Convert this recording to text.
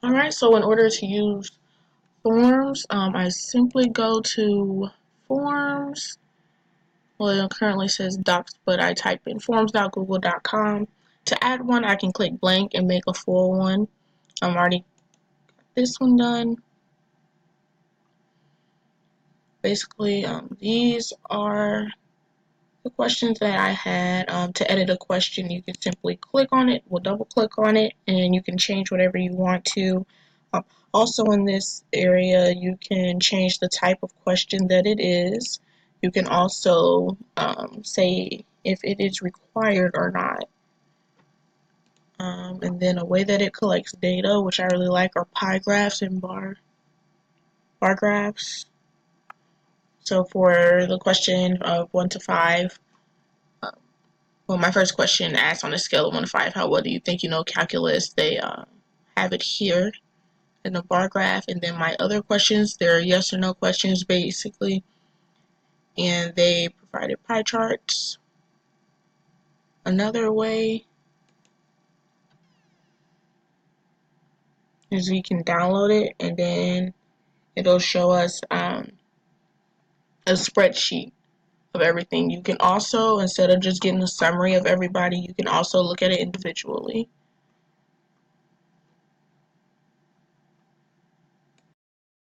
Alright, so in order to use forms, I simply go to forms. Well, it currently says docs, but I type in forms.google.com. To add one, I can click blank and make a full one. I'm already got this one done. Basically, these are the questions that I had. To edit a question, you can simply click on it, we'll double click on it, and you can change whatever you want to. Um, Also in this area, you can change the type of question that it is. You can also say if it is required or not. And then a way that it collects data, which I really like, are pie graphs and bar graphs. So for the question of 1 to 5, well, my first question asked on a scale of 1 to 5, how well do you think you know calculus? They have it here in the bar graph. And then my other questions, they're yes or no questions basically. And they provided pie charts. Another way is we can download it and then it'll show us a spreadsheet of everything. You can also, instead of just getting a summary of everybody, you can also look at it individually.